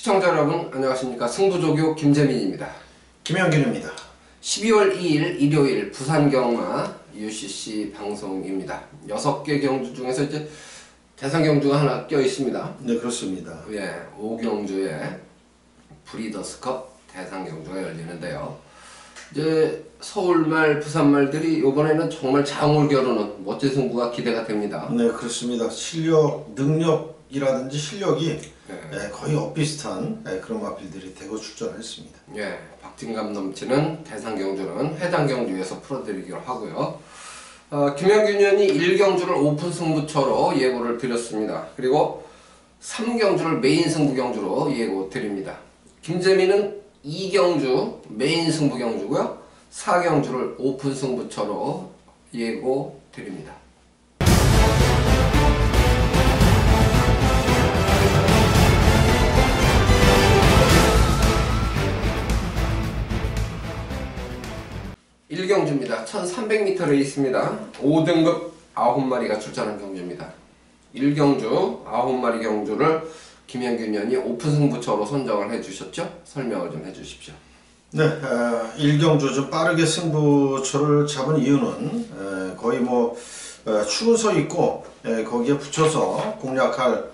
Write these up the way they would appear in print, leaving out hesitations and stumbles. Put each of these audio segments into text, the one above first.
시청자 여러분 안녕하십니까. 승부조교 김재민입니다. 김영균입니다. 12월 2일 일요일 부산경마 UCC 방송입니다. 6개 경주 중에서 이제 대상 경주가 하나 껴 있습니다. 네, 그렇습니다. 예, 5경주에 브리더스컵 대상 경주가 열리는데요. 이제 서울말, 부산말들이 이번에는 정말 장을 겨루는 멋진 승부가 기대가 됩니다. 네, 그렇습니다. 실력, 능력이라든지 실력이 네. 거의 엇비슷한 그런 마필들이 대거 출전했습니다. 예, 박진감 넘치는 대상 경주는 해당 경주에서 풀어드리기로 하고요. 김영균 의원이 1경주를 오픈 승부처로 예고를 드렸습니다. 그리고 3경주를 메인 승부 경주로 예고 드립니다. 김재민은 2경주 메인 승부 경주고요. 4경주를 오픈 승부처로 예고 드립니다. 일경주입니다. 1300m 레이스입니다. 5등급 9마리가 출전한 경주입니다. 1경주 9마리 경주를 김영균 의원이 오픈 승부처로 선정을 해주셨죠? 설명을 좀 해주십시오. 네, 1경주 좀 빠르게 승부처를 잡은 이유는 거의 축은 서 있고 거기에 붙여서 공략할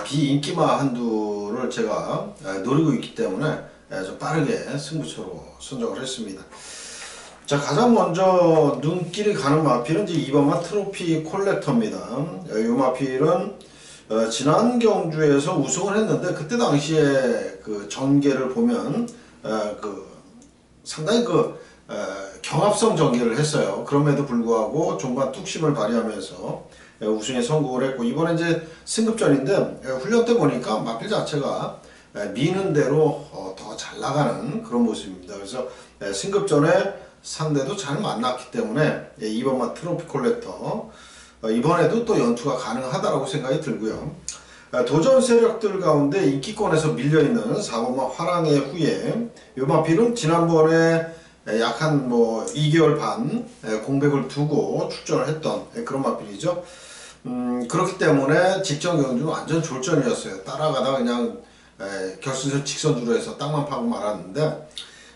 비인기마 한두를 제가 노리고 있기 때문에 좀 빠르게 승부처로 선정을 했습니다. 자, 가장 먼저 눈길이 가는 마필은 이제 2번마 트로피 콜렉터입니다. 이 마필은 지난 경주에서 우승을 했는데 그때 당시에 그 전개를 보면 상당히 경합성 전개를 했어요. 그럼에도 불구하고 종반 뚝심을 발휘하면서 우승에 성공을 했고, 이번에 이제 승급전인데 훈련 때 보니까 마필 자체가 미는 대로 더 잘 나가는 그런 모습입니다. 그래서 승급전에 상대도 잘 만났기 때문에 2번마 트로피 콜렉터 이번에도 또 연투가 가능하다라고 생각이 들고요. 도전 세력들 가운데 인기권에서 밀려있는 4번마 화랑의 후예, 이 마필은 지난번에 약 한 2개월 반 공백을 두고 출전을 했던 그런 마필이죠. 그렇기 때문에 직전 경주는 완전 졸전이었어요. 따라가다가 그냥 결승선 직선주로 해서 땅만 파고 말았는데,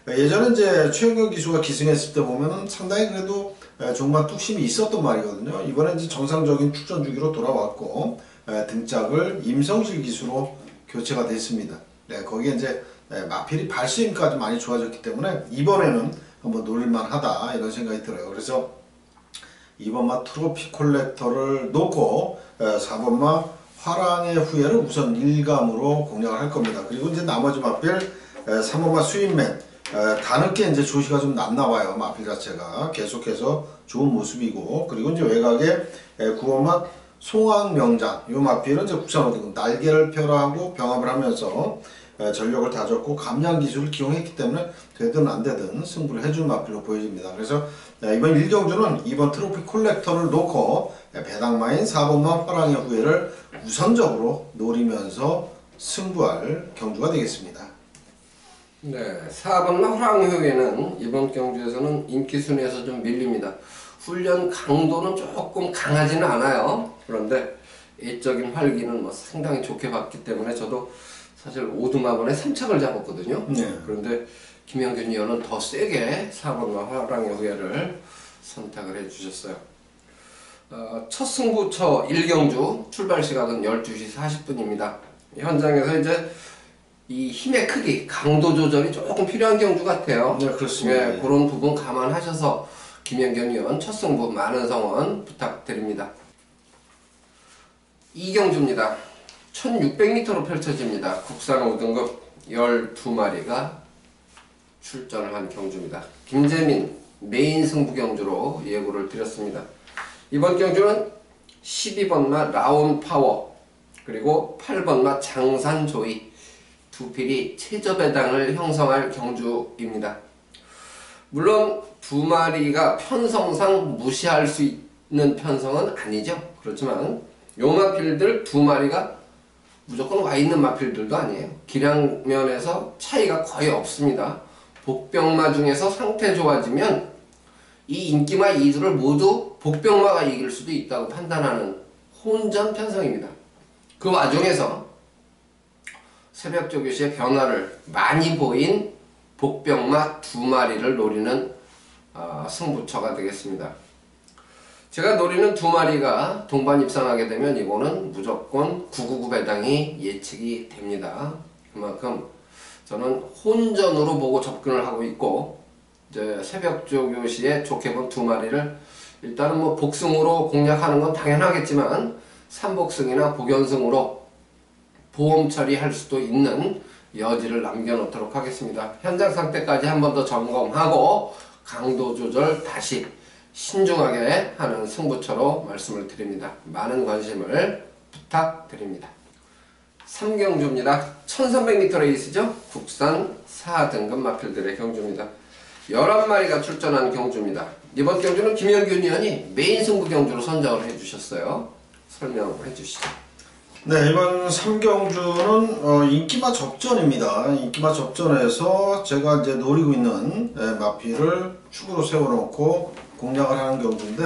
예전에 이제 최영경 기수가 기승했을 때 보면은 상당히 그래도 종반 뚝심이 있었던 말이거든요. 이번에 이제 정상적인 출전 주기로 돌아왔고, 등짝을 임성실 기수로 교체가 됐습니다. 거기에 이제 마필이 발스윙까지 많이 좋아졌기 때문에 이번에는 한번 노릴만 하다 이런 생각이 들어요. 그래서 2번마 트로피 콜렉터를 놓고 4번마 화랑의 후예를 우선 1감으로 공략을 할 겁니다. 그리고 이제 나머지 마필 3번마 스윗맨, 다늦게 이제 조시가 좀 났나봐요. 마필 자체가 계속해서 좋은 모습이고, 그리고 이제 외곽에 9번마 송악명장, 이 마필은 이제 국산 어디고 날개를 펴라하고 병합을 하면서 전력을 다졌고 감량 기술을 기용했기 때문에 되든 안 되든 승부를 해준 마필로 보여집니다. 그래서 이번 1경주는 2번 트로피 콜렉터를 놓고 배당마인 4번마 화랑의 후예를 우선적으로 노리면서 승부할 경주가 되겠습니다. 네, 4번마 화랑의 후예는 이번 경주에서는 인기 순위에서 좀 밀립니다. 훈련 강도는 조금 강하지는 않아요. 그런데 애적인 활기는 상당히 좋게 봤기 때문에 저도 사실 오두마번에 3착을 잡았거든요. 네. 그런데 김영균 의원은 더 세게 4번마 화랑의 후예를 선택을 해주셨어요. 첫 승부처 1경주 출발 시각은 12시 40분입니다. 현장에서 이제 이 힘의 크기, 강도 조절이 조금 필요한 경주 같아요. 네, 그렇습니다. 예, 그런 부분 감안하셔서 김영균 의원 첫 승부 많은 성원 부탁드립니다. 2경주입니다. 1600m로 펼쳐집니다. 국산 5등급 12마리가 출전을 한 경주입니다. 김재민 메인 승부 경주로 예고를 드렸습니다. 이번 경주는 12번마 라온파워 그리고 8번마 장산조이 두 필이 최저배당을 형성할 경주입니다. 물론 두 마리가 편성상 무시할 수 있는 편성은 아니죠. 그렇지만 요 마필들 두 마리가 무조건 와 있는 마필들도 아니에요. 기량면에서 차이가 거의 없습니다. 복병마 중에서 상태 좋아지면 이 인기마 2두를 모두 복병마가 이길 수도 있다고 판단하는 혼전 편성입니다. 그 와중에서 새벽조 교시의 변화를 많이 보인 복병마 2마리를 노리는 승부처가 되겠습니다. 제가 노리는 2마리가 동반 입상하게 되면 이거는 무조건 999 배당이 예측이 됩니다. 그만큼 저는 혼전으로 보고 접근을 하고 있고, 이제 새벽조 교시에 좋게 본 2마리를 일단은 뭐 복승으로 공략하는 건 당연하겠지만 3복승이나 복연승으로 보험 처리할 수도 있는 여지를 남겨놓도록 하겠습니다. 현장 상태까지 한 번 더 점검하고 강도 조절 다시 신중하게 하는 승부처로 말씀을 드립니다. 많은 관심을 부탁드립니다. 3경주입니다. 1300m 레이스죠. 국산 4등급 마필들의 경주입니다. 11마리가 출전한 경주입니다. 이번 경주는 김영균 위원이 메인 승부 경주로 선정을 해주셨어요. 설명해 주시죠. 네, 이번 3경주는 인기마 접전입니다. 인기마 접전에서 제가 이제 노리고 있는 마필을 축으로 세워놓고 공략을 하는 경주인데,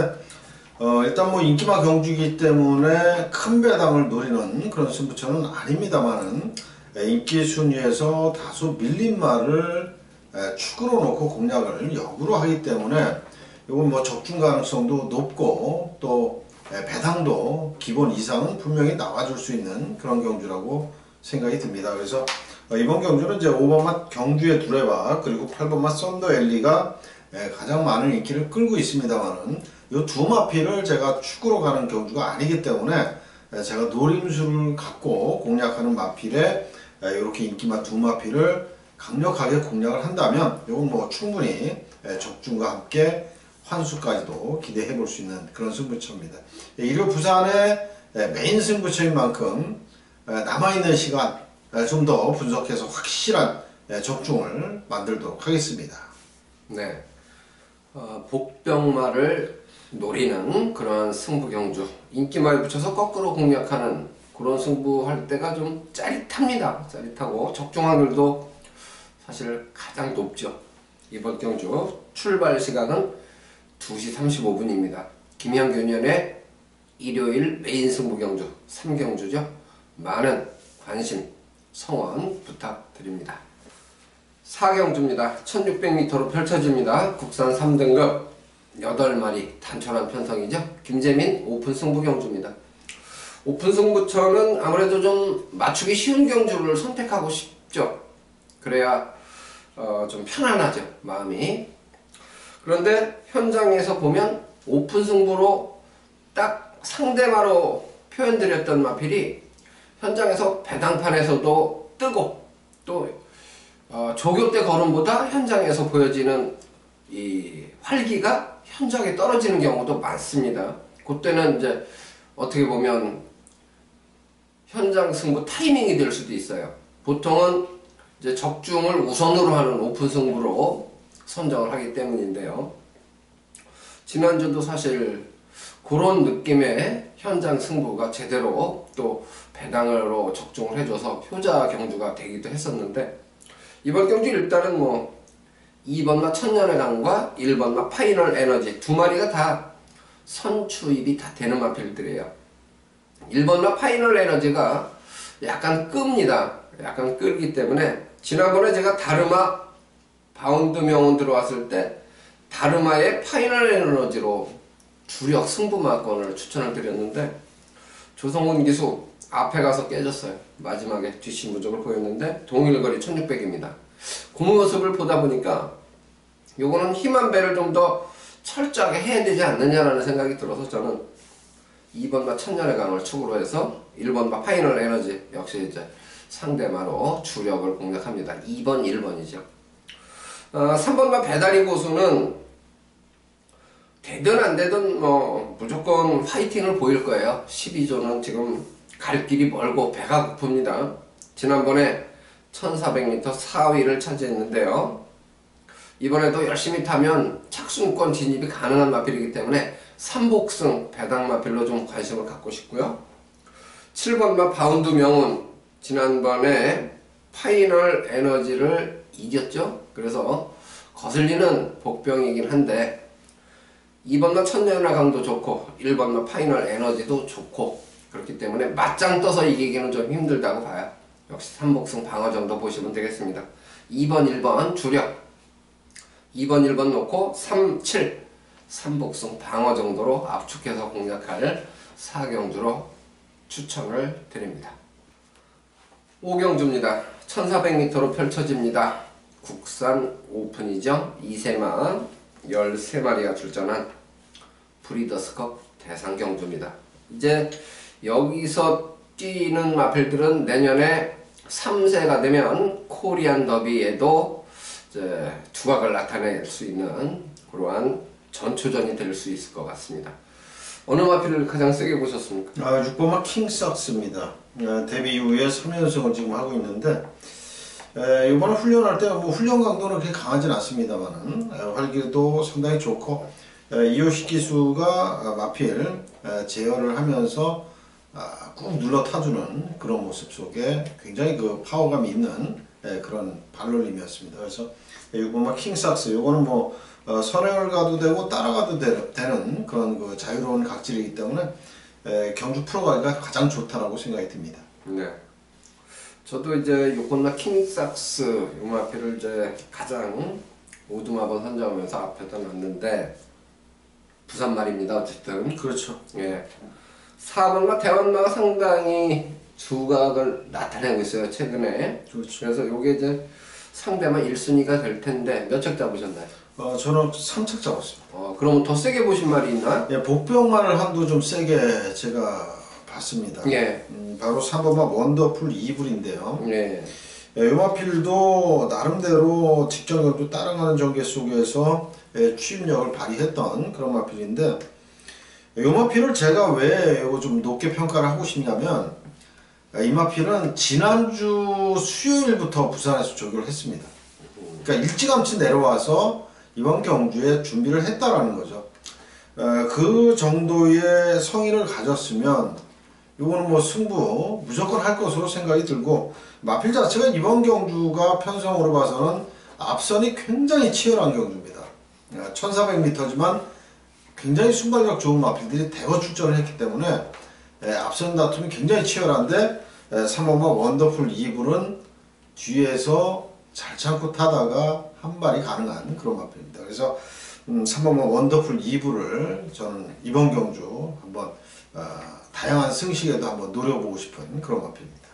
일단 뭐 인기마 경주이기 때문에 큰 배당을 노리는 그런 승부처는 아닙니다만은, 인기 순위에서 다소 밀린 말을 축으로 놓고 공략을 역으로 하기 때문에 이건 뭐 적중 가능성도 높고 또 배당도 기본 이상은 분명히 나와줄 수 있는 그런 경주라고 생각이 듭니다. 그래서 이번 경주는 이제 5번맛 경주의 두레바 그리고 8번맛 썬더 엘리가 가장 많은 인기를 끌고 있습니다만은 이 두 마필을 제가 축으로 가는 경주가 아니기 때문에 제가 노림수를 갖고 공략하는 마필에 이렇게 인기맛 두 마필을 강력하게 공략을 한다면 이건 뭐 충분히 적중과 함께 환수까지도 기대해 볼 수 있는 그런 승부처입니다. 일요 부산의 메인 승부처인 만큼 남아있는 시간 좀 더 분석해서 확실한 적중을 만들도록 하겠습니다. 네, 복병마를 노리는 그러한 승부 경주, 인기마에 붙여서 거꾸로 공략하는 그런 승부할 때가 좀 짜릿합니다. 짜릿하고 적중 확률도 사실 가장 높죠. 이번 경주 출발 시각은 2시 35분입니다. 김영균 위원의 일요일 메인 승부 경주 3경주죠. 많은 관심, 성원 부탁드립니다. 4경주입니다. 1600m로 펼쳐집니다. 국산 3등급 8마리 단촐한 편성이죠. 김재민 오픈 승부 경주입니다. 오픈 승부처는 아무래도 좀 맞추기 쉬운 경주를 선택하고 싶죠. 그래야 좀 편안하죠, 마음이. 그런데 현장에서 보면 오픈 승부로 딱 상대마로 표현드렸던 마필이 현장에서 배당판에서도 뜨고 또 조교 때 걸음보다 현장에서 보여지는 이 활기가 현장에 떨어지는 경우도 많습니다. 그때는 이제 어떻게 보면 현장 승부 타이밍이 될 수도 있어요. 보통은 이제 적중을 우선으로 하는 오픈 승부로 선정을 하기 때문인데요. 지난주도 사실 그런 느낌의 현장 승부가 제대로 또 배당으로 적중을 해줘서 효자 경주가 되기도 했었는데, 이번 경주 일단은 뭐 2번마 천년의 강과 1번마 파이널 에너지 2마리가 다 선추입이 다 되는 마필들이에요. 1번마 파이널 에너지가 약간 끕니다. 약간 끌기 때문에 지난번에 제가 다르마 바운드 명운 들어왔을 때 다르마의 파이널 에너지로 주력 승부마권을 추천을 드렸는데 조성훈 기수 앞에 가서 깨졌어요. 마지막에 뒷심 무적을 보였는데 동일거리 1600입니다. 그 모습을 보다 보니까 요거는 힘한 배를 좀 더 철저하게 해야 되지 않느냐라는 생각이 들어서 저는 2번마 천년의 강을 축으로 해서 1번마 파이널 에너지 역시 이제 상대마로 주력을 공략합니다. 2번, 1번이죠. 3번마 배다리 고수는 되든 안 되든 뭐 무조건 화이팅을 보일 거예요. 12조는 지금 갈 길이 멀고 배가 고픕니다. 지난번에 1400m 4위를 차지했는데요. 이번에도 열심히 타면 착순권 진입이 가능한 마필이기 때문에 3복승 배당 마필로 좀 관심을 갖고 싶고요. 7번마 바운드 명운 지난번에 파이널 에너지를 이겼죠. 그래서 거슬리는 복병이긴 한데 2번마 천년의 강도 좋고 1번마 파이널 에너지도 좋고 그렇기 때문에 맞짱 떠서 이기기는 좀 힘들다고 봐요. 역시 삼복승 방어 정도 보시면 되겠습니다. 2번, 1번 주력, 2번, 1번 놓고 3, 7 삼복승 방어 정도로 압축해서 공략할 4경주로 추천을 드립니다. 5경주입니다. 1400m로 펼쳐집니다. 국산 오픈이죠. 2세마 13마리가 출전한 브리더스컵 대상경주입니다. 이제 여기서 뛰는 마필들은 내년에 3세가 되면 코리안 더비에도 이제 두각을 나타낼 수 있는 그러한 전초전이 될 수 있을 것 같습니다. 어느 마필을 가장 세게 보셨습니까? 6번마 킹삭스입니다. 데뷔 이후에 3연승을 지금 하고 있는데 이번에 훈련할 때 뭐 훈련 강도는 그렇게 강하진 않습니다만은 활기도 상당히 좋고 이호식 기수가 마필 제어를 하면서 꾹 눌러 타주는 그런 모습 속에 굉장히 그 파워감이 있는 그런 발놀림이었습니다. 그래서 6번마 킹삭스 이거는 뭐 선행을 가도 되고 따라가도 되는 그런 그 자유로운 각질이기 때문에 경주 프로가기가 가장 좋다라고 생각이 듭니다. 네. 저도 이제 요건나 킹삭스 요 마필을 이제 가장 오두마번 선정하면서 앞에다 놨는데 부산 말입니다. 어쨌든 그렇죠. 예. 4번마 대원마가 상당히 두각을 나타내고 있어요. 최근에. 그렇죠. 그래서 요게 이제 상대만 1순위가 될 텐데 몇 척 잡으셨나요? 저는 3척 잡았습니다. 그러면 더 세게 보신 말이 있나요? 예, 복병만을 한도 좀 세게 제가 봤습니다. 예. 바로 3번마 원더풀 이불인데요. 예. 요마필도 나름대로 직전 경주 따라가는 전개 속에서 추임력을 발휘했던 그런 마필인데 요마필을 제가 왜 이거 좀 높게 평가를 하고 싶냐면 이 마필은 지난주 수요일부터 부산에서 조교를 했습니다. 그러니까 일찌감치 내려와서 이번 경주에 준비를 했다라는 거죠. 그 정도의 성의를 가졌으면 이거는 뭐 승부 무조건 할 것으로 생각이 들고 마필 자체가 이번 경주가 편성으로 봐서는 앞선이 굉장히 치열한 경주입니다. 1400m지만 굉장히 순발력 좋은 마필들이 대거 출전을 했기 때문에 앞선 다툼이 굉장히 치열한데 3번마 원더풀 이불은 뒤에서 잘 참고 타다가 한 발이 가능한 그런 마필입니다. 그래서 3번마 원더풀 이불을 저는 이번 경주 한번 다양한 승식에도 한번 노려보고 싶은 그런 마필입니다.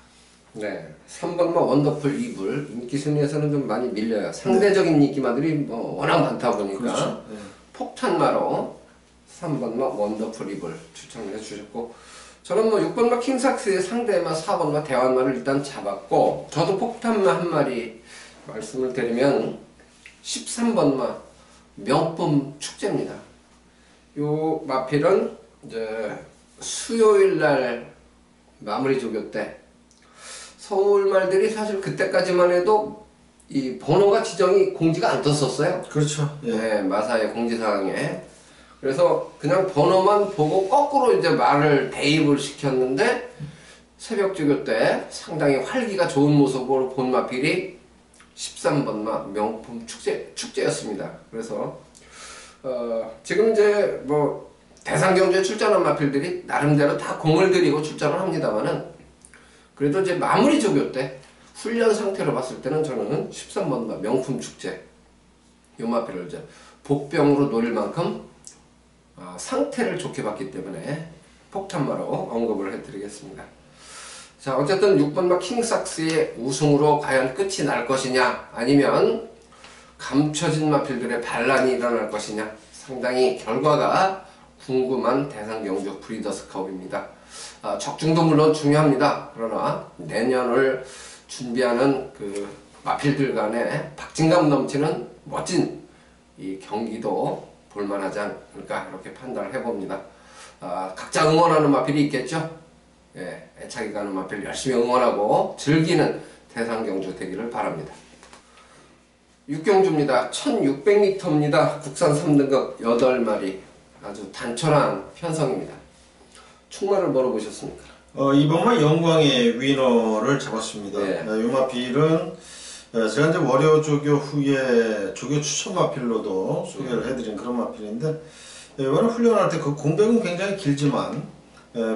네, 3번마 원더풀 이불 인기 순위에서는 좀 많이 밀려요. 상대적인 인기마들이 뭐 워낙 많다 보니까 그렇죠. 네. 폭탄마로 3번마 원더풀 이불 추천을 해주셨고 저는 뭐 6번마 킹삭스의 상대마 4번마 대환마를 일단 잡았고 저도 폭탄마 한 마리 말씀을 드리면 13번마 명품 축제입니다. 요 마필은 이제 수요일날 마무리 조교 때 서울말들이 사실 그때까지만 해도 이 번호가 지정이 공지가 안 떴었어요. 그렇죠. 예. 네, 마사의 공지사항에. 그래서 그냥 번호만 보고 거꾸로 이제 말을 대입을 시켰는데 새벽 조교 때 상당히 활기가 좋은 모습으로 본 마필이 13번마 명품 축제였습니다. 그래서 지금 이제 뭐 대상경주에 출전한 마필들이 나름대로 다 공을 들이고 출전을 합니다만은 그래도 이제 마무리 조교 때 훈련 상태로 봤을 때는 저는 13번마 명품 축제 요 마필을 이제 복병으로 노릴 만큼 상태를 좋게 봤기 때문에 폭탄마로 언급을 해드리겠습니다. 자, 어쨌든 6번마 킹삭스의 우승으로 과연 끝이 날 것이냐 아니면 감춰진 마필들의 반란이 일어날 것이냐 상당히 결과가 궁금한 대상경주 브리더스컵입니다. 적중도 물론 중요합니다. 그러나 내년을 준비하는 그 마필들 간의 박진감 넘치는 멋진 이 경기도 볼만하지 않을까 이렇게 판단을 해봅니다. 각자 응원하는 마필이 있겠죠. 예, 애착이 가는 마필 열심히 응원하고 즐기는 대상경주 되기를 바랍니다. 6경주입니다. 1600m입니다. 국산 3등급 8마리 아주 단촐한 편성입니다. 충마를 뭐로 보셨습니까? 이번만 영광의 위너를 잡았습니다. 네. 이 마필은 제가 이제 월요 조교 후에 조교 추천 마필로도 소개를 해드린 그런 마필인데 이번에 훈련할 때 그 공백은 굉장히 길지만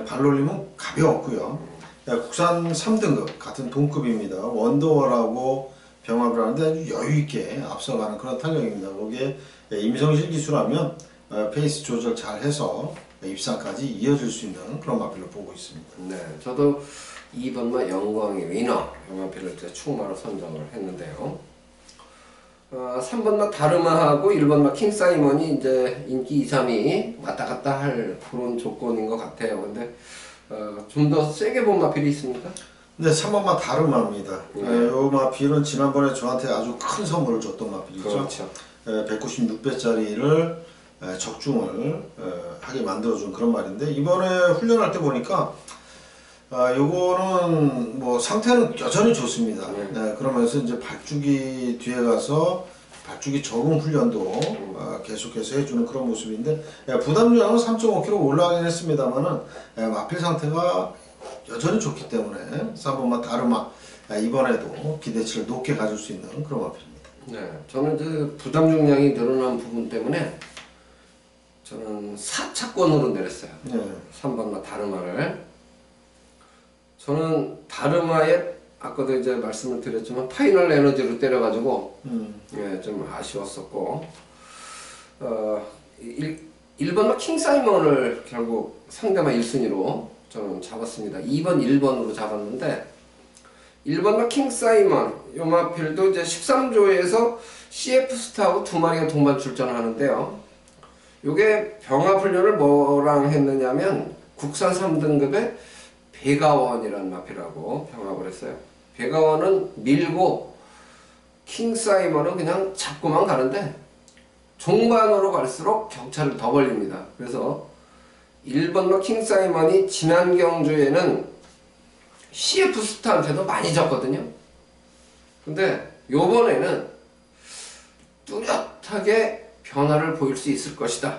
발놀림은 가벼웠고요. 국산 3등급 같은 동급입니다. 원더월하고 병합을 하는데 아주 여유있게 앞서가는 그런 탄력입니다. 거기에 임성실 기술하면 페이스 조절 잘 해서 입상까지 이어질 수 있는 그런 마필로 보고 있습니다. 네, 저도 2번마 영광의 위너 영화필을 충마로 선정을 했는데요. 3번마 다르마하고 1번마 킹사이먼이 이제 인기 2, 3위 왔다 갔다 할 그런 조건인 것 같아요. 근데 좀 더 세게 본 마필이 있습니까? 네, 3번마 다르마입니다. 이 마필은 지난번에 저한테 아주 큰 선물을 줬던 마필이죠. 그렇죠. 196배짜리를 적중을 하게 만들어준 그런 말인데, 이번에 훈련할 때 보니까 요거는 뭐 상태는 여전히 좋습니다. 네, 그러면서 이제 발주기 뒤에 가서 발주기 적응 훈련도 계속해서 해주는 그런 모습인데, 부담량은 3.5kg 올라가긴 했습니다만은 마필 상태가 여전히 좋기 때문에 3번마 다르마 이번에도 기대치를 높게 가질 수 있는 그런 마필입니다. 네, 저는 이제 부담 중량이 늘어난 부분 때문에 저는 4차권으로 내렸어요. 네. 3번마 다르마를. 저는 다르마에 아까도 이제 말씀을 드렸지만 파이널 에너지로 때려가지고 예, 좀 아쉬웠었고 1번마 킹사이먼을 결국 상대마 1순위로 저는 잡았습니다. 2번, 1번으로 잡았는데 1번마 킹사이먼 요 마필도 이제 13조에서 CF 스타하고 두 마리가 동반 출전을 하는데요. 요게 병합 훈련을 뭐랑 했느냐면 국산 3등급의 배가원이라는 마필하고 병합을 했어요. 배가원은 밀고 킹사이먼은 그냥 잡고만 가는데 종반으로 갈수록 격차를 더 벌립니다. 그래서 1번마 킹사이먼이 지난 경주에는 CF 스타한테도 많이 졌거든요. 근데 요번에는 뚜렷하게 변화를 보일 수 있을 것이다.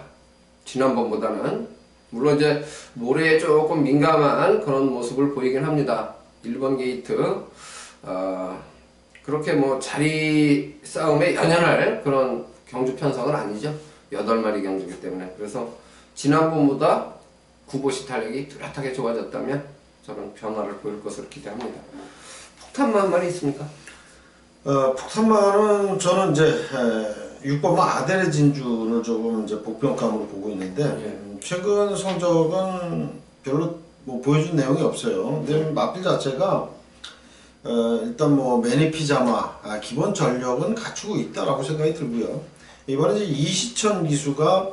지난번보다는. 물론 이제 모래에 조금 민감한 그런 모습을 보이긴 합니다. 1번 게이트 그렇게 뭐 자리 싸움에 연연할 그런 경주 편성은 아니죠. 8마리 경주이기 때문에. 그래서 지난번보다 구보시 탄력이 뚜렷하게 좋아졌다면 저는 변화를 보일 것으로 기대합니다. 폭탄마 한 마리 있습니까? 폭탄마는 저는 이제 6번마 아델의 진주를 조금 이제 복병감으로 보고 있는데 최근 성적은 별로 뭐 보여준 내용이 없어요. 근데 마필 자체가 일단 뭐 매니피자마 기본 전력은 갖추고 있다라고 생각이 들고요. 이번에 이제 이시천 기수가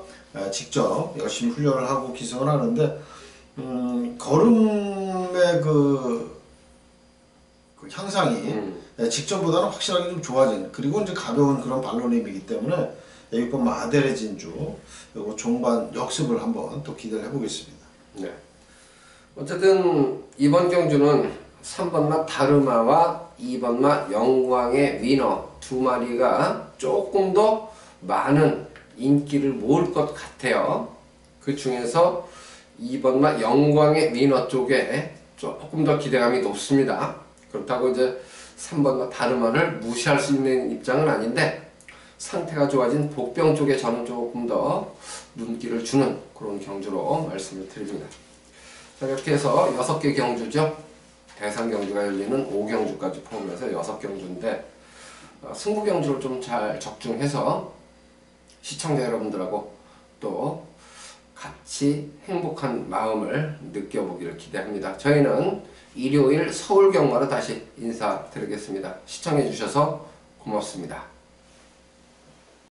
직접 열심히 훈련을 하고 기승을 하는데 걸음의 그 향상이 직전보다는 확실하게 좀 좋아진, 그리고 이제 가벼운 그런 발로림이기 때문에 6번 아델의 진주 요거 종반 역습을 한번 또 기대를 해보겠습니다. 네. 어쨌든 이번 경주는 3번마 다르마와 2번마 영광의 위너 두 마리가 조금 더 많은 인기를 모을 것 같아요. 그 중에서 2번마 영광의 위너 쪽에 조금 더 기대감이 높습니다. 그렇다고 이제 3번마 다르마를 무시할 수 있는 입장은 아닌데, 상태가 좋아진 복병 쪽에 저는 조금 더 눈길을 주는 그런 경주로 말씀을 드립니다. 자, 이렇게 해서 6개 경주죠. 대상 경주가 열리는 5경주까지 포함해서 6경주인데 승부 경주를 좀 잘 적중해서 시청자 여러분들하고 또 같이 행복한 마음을 느껴보기를 기대합니다. 저희는 일요일 서울 경마로 다시 인사드리겠습니다. 시청해 주셔서 고맙습니다.